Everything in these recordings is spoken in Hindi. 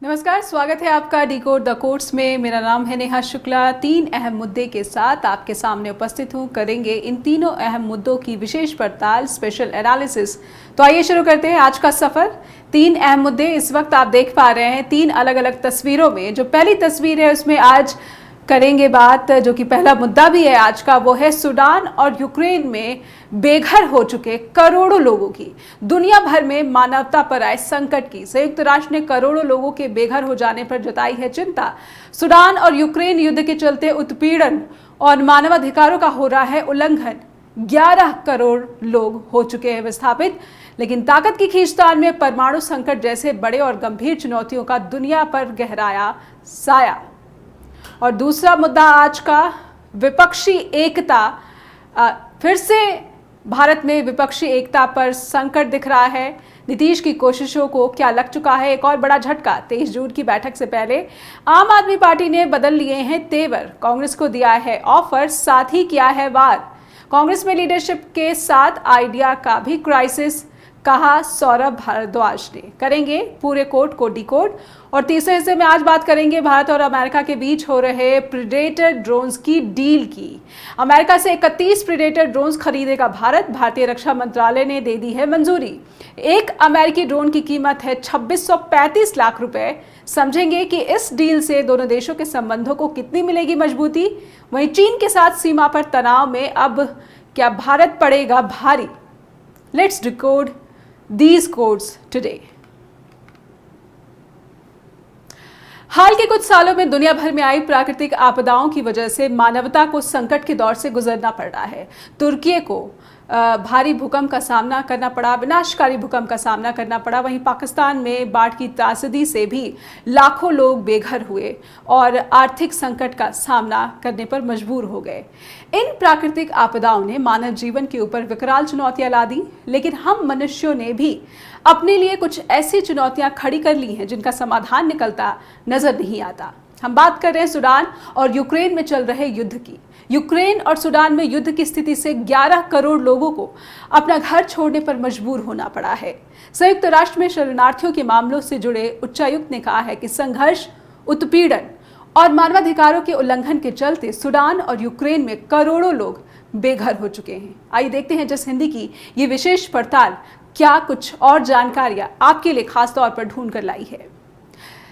नमस्कार, स्वागत है आपका डिकोड द कोर्ट्स में। मेरा नाम है नेहा शुक्ला। 3 अहम मुद्दे के साथ आपके सामने उपस्थित हूँ। करेंगे इन तीनों अहम मुद्दों की विशेष पड़ताल, स्पेशल एनालिसिस। तो आइए शुरू करते हैं आज का सफर। 3 अहम मुद्दे इस वक्त आप देख पा रहे हैं 3 अलग अलग तस्वीरों में। जो पहली तस्वीर है उसमें आज करेंगे बात, जो कि पहला मुद्दा भी है आज का, वो है सूडान और यूक्रेन में बेघर हो चुके करोड़ों लोगों की, दुनिया भर में मानवता पर आए संकट की। संयुक्त राष्ट्र ने करोड़ों लोगों के बेघर हो जाने पर जताई है चिंता। सूडान और यूक्रेन युद्ध के चलते उत्पीड़न और मानवाधिकारों का हो रहा है उल्लंघन। 11 करोड़ लोग हो चुके हैं विस्थापित। लेकिन ताकत की खींचतान में परमाणु संकट जैसे बड़े और गंभीर चुनौतियों का दुनिया पर गहराया साया। और दूसरा मुद्दा आज का, विपक्षी एकता। फिर से भारत में विपक्षी एकता पर संकट दिख रहा है। नीतीश की कोशिशों को क्या लग चुका है एक और बड़ा झटका। 23 जून की बैठक से पहले आम आदमी पार्टी ने बदल लिए हैं तेवर, कांग्रेस को दिया है ऑफर, साथ ही किया है वार। कांग्रेस में लीडरशिप के साथ आइडिया का भी क्राइसिस, कहा सौरभ भारद्वाज ने। करेंगे पूरे कोर्ट को डिकोड। और तीसरे हिस्से में आज बात करेंगे भारत और अमेरिका के बीच हो रहे प्रीडेटर ड्रोन्स की डील की। अमेरिका से 31 प्रीडेटर ड्रोन्स खरीदेगा भारत। भारतीय रक्षा मंत्रालय ने दे दी है मंजूरी। एक अमेरिकी ड्रोन की कीमत है 2635 लाख रुपए। समझेंगे कि इस डील से दोनों देशों के संबंधों को कितनी मिलेगी मजबूती। वहीं चीन के साथ सीमा पर तनाव में अब क्या भारत पड़ेगा भारी। Let's decode these codes today। हाल के कुछ सालों में दुनिया भर में आई प्राकृतिक आपदाओं की वजह से मानवता को संकट के दौर से गुजरना पड़ रहा है। तुर्की को भारी भूकंप का सामना करना पड़ा, विनाशकारी भूकंप का सामना करना पड़ा। वहीं पाकिस्तान में बाढ़ की त्रासदी से भी लाखों लोग बेघर हुए और आर्थिक संकट का सामना करने पर मजबूर हो गए। इन प्राकृतिक आपदाओं ने मानव जीवन के ऊपर विकराल चुनौतियां ला दी, लेकिन हम मनुष्यों ने भी अपने लिए कुछ ऐसी चुनौतियां खड़ी कर ली हैं जिनका समाधान निकलता नजर नहीं आता। हम बात कर रहे हैं सूडान और यूक्रेन में चल रहे युद्ध की। यूक्रेन और सूडान में युद्ध की स्थिति से 11 करोड़ लोगों को अपना घर छोड़ने पर मजबूर होना पड़ा है। संयुक्त राष्ट्र में शरणार्थियों के मामलों से जुड़े उच्चायुक्त ने कहा है कि संघर्ष, उत्पीड़न और मानवाधिकारों के उल्लंघन के चलते सूडान और यूक्रेन में करोड़ों लोग बेघर हो चुके हैं। आइए देखते हैं जस हिंदी की ये विशेष पड़ताल क्या कुछ और जानकारियां आपके लिए खास तौर पर ढूंढ कर लाई है।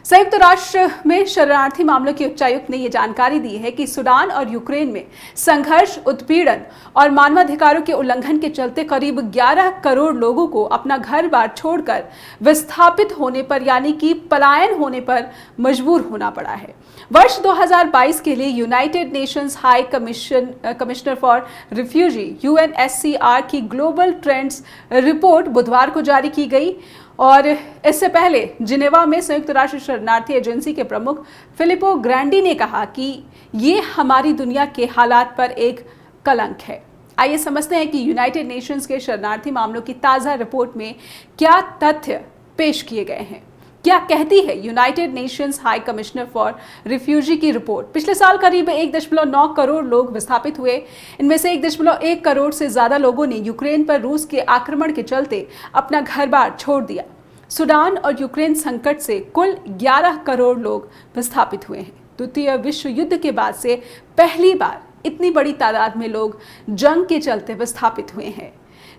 संयुक्त राष्ट्र में शरणार्थी मामलों के उच्चायुक्त ने यह जानकारी दी है कि सूडान और यूक्रेन में संघर्ष, उत्पीड़न और मानवाधिकारों के उल्लंघन के चलते करीब 11 करोड़ लोगों को अपना घर बार छोड़कर विस्थापित होने पर, यानी कि पलायन होने पर मजबूर होना पड़ा है। वर्ष 2022 के लिए United Nations high commissioner for refugee UNHCR की ग्लोबल ट्रेंड्स रिपोर्ट बुधवार को जारी की गई। और इससे पहले जिनेवा में संयुक्त राष्ट्र शरणार्थी एजेंसी के प्रमुख फिलिपो ग्रैंडी ने कहा कि ये हमारी दुनिया के हालात पर एक कलंक है। आइए समझते हैं कि यूनाइटेड नेशंस के शरणार्थी मामलों की ताज़ा रिपोर्ट में क्या तथ्य पेश किए गए हैं। क्या कहती है United Nations high commissioner for refugee की रिपोर्ट। पिछले साल करीब 1.9 करोड़ लोग विस्थापित हुए। इनमें से 1.1 करोड़ से ज्यादा लोगों ने यूक्रेन पर रूस के आक्रमण के चलते अपना घर बार छोड़ दिया। सूडान और यूक्रेन संकट से कुल 11 करोड़ लोग विस्थापित हुए हैं। द्वितीय विश्व युद्ध के बाद से पहली बार इतनी बड़ी तादाद में लोग जंग के चलते विस्थापित हुए हैं।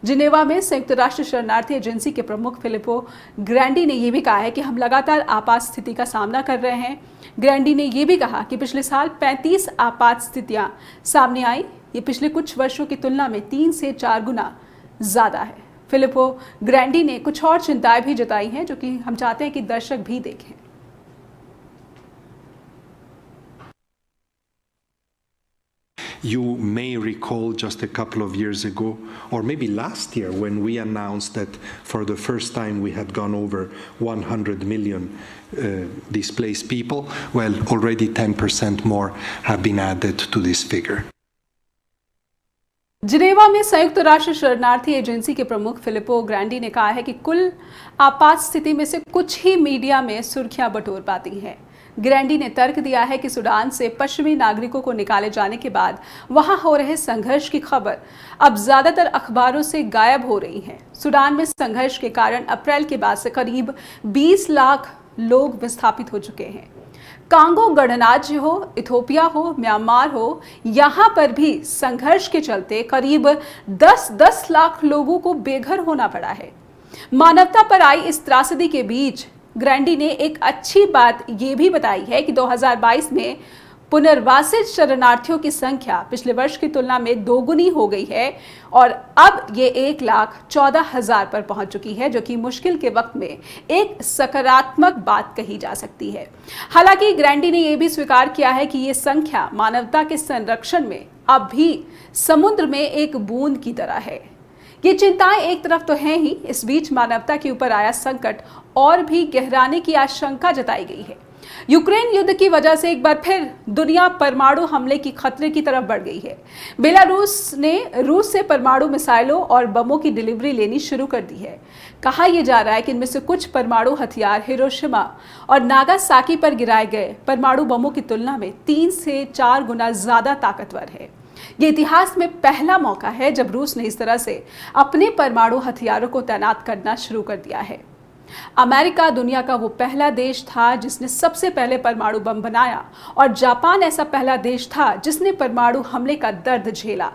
जिनेवा में संयुक्त राष्ट्र शरणार्थी एजेंसी के प्रमुख फिलिपो ग्रैंडी ने यह भी कहा है कि हम लगातार आपात स्थिति का सामना कर रहे हैं। ग्रैंडी ने यह भी कहा कि पिछले साल 35 आपात स्थितियां सामने आई। ये पिछले कुछ वर्षों की तुलना में 3 से 4 गुना ज्यादा है। फिलिपो ग्रैंडी ने कुछ और चिंताएं भी जताई हैं जो कि हम चाहते हैं कि दर्शक भी देखें। You may recall just a couple of years ago, or maybe last year, when we announced that for the first time we had gone over 100 million displaced people. Well, already 10% more have been added to this figure. Geneva में संयुक्त राष्ट्र शरणार्थी एजेंसी के प्रमुख फिलिपो ग्रैंडी ने कहा है कि कुल आपात स्थिति में से कुछ ही मीडिया में सुर्खियां बटोर पाती हैं। ग्रैंडी ने तर्क दिया है कि सूडान से पश्चिमी नागरिकों को निकाले जाने के बाद वहां हो रहे संघर्ष की खबर अब ज्यादातर अखबारों से गायब हो रही है। सूडान में संघर्ष के कारण अप्रैल के बाद से करीब 20 लाख लोग विस्थापित हो चुके हैं। कांगो गणराज्य हो, इथोपिया हो, म्यांमार हो, यहाँ पर भी संघर्ष के चलते करीब 10-10 लाख लोगों को बेघर होना पड़ा है। मानवता पर आई इस त्रासदी के बीच ग्रैंडी ने एक अच्छी बात ये भी बताई है कि 2022 में पुनर्वासित शरणार्थियों की संख्या पिछले वर्ष की तुलना में दोगुनी हो गई है और अब ये 1,14,000 पर पहुंच चुकी है, जो कि मुश्किल के वक्त में एक सकारात्मक बात कही जा सकती है। हालांकि ग्रैंडी ने यह भी स्वीकार किया है कि ये संख्या मानवता के संरक्षण में अब भी समुद्र में एक बूंद की तरह है। ये चिंताएं एक तरफ तो हैं ही, इस बीच मानवता के ऊपर आया संकट और भी गहराने की आशंका जताई गई है। यूक्रेन युद्ध की वजह से एक बार फिर दुनिया परमाणु हमले की खतरे की तरफ बढ़ गई है। बेलारूस ने रूस से परमाणु मिसाइलों और बमों की डिलीवरी लेनी शुरू कर दी है। कहा यह जा रहा है कि इनमें से कुछ परमाणु हथियार हिरोशिमा और नागासाकी पर गिराए गए परमाणु बमों की तुलना में 3 से 4 गुना ज्यादा ताकतवर है। ये इतिहास में पहला मौका है जब रूस ने इस तरह से अपने परमाणु हथियारों को तैनात करना शुरू कर दिया है। अमेरिका दुनिया का वो पहला देश था जिसने सबसे पहले परमाणु बम बनाया और जापान ऐसा पहला देश था जिसने परमाणु हमले का दर्द झेला।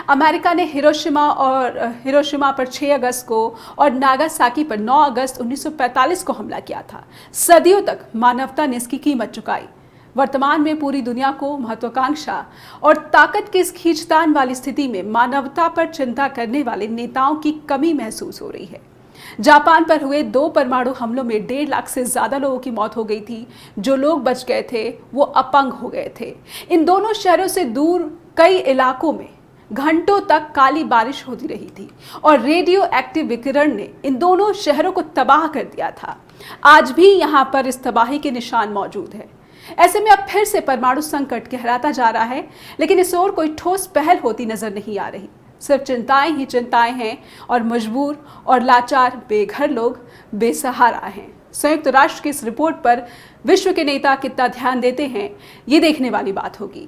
अमेरिका ने हिरोशिमा पर 6 अगस्त को और नागासाकी पर 9 अगस्त 1945 को हमला किया था। सदियों तक मानवता ने इसकी कीमत चुकाई। वर्तमान में पूरी दुनिया को महत्वाकांक्षा और ताकत की इस खींचतान वाली स्थिति में मानवता पर चिंता करने वाले नेताओं की कमी महसूस हो रही है। जापान पर हुए 2 परमाणु हमलों में 1.5 लाख से ज्यादा लोगों की मौत हो गई थी। जो लोग बच गए थे वो अपंग हो गए थे। इन दोनों शहरों से दूर कई इलाकों में घंटों तक काली बारिश होती रही थी और रेडियो एक्टिव विकिरण ने इन दोनों शहरों को तबाह कर दिया था। आज भी यहाँ पर इस तबाही के निशान मौजूद है। ऐसे में अब फिर से परमाणु संकट गहराता जा रहा है, लेकिन इस ओर कोई ठोस पहल होती नजर नहीं आ रही। सिर्फ चिंताएं ही चिंताएं हैं और मजबूर और लाचार बेघर लोग बेसहारा हैं। संयुक्त राष्ट्र की इस रिपोर्ट पर विश्व के नेता कितना ध्यान देते हैं, ये देखने वाली बात होगी।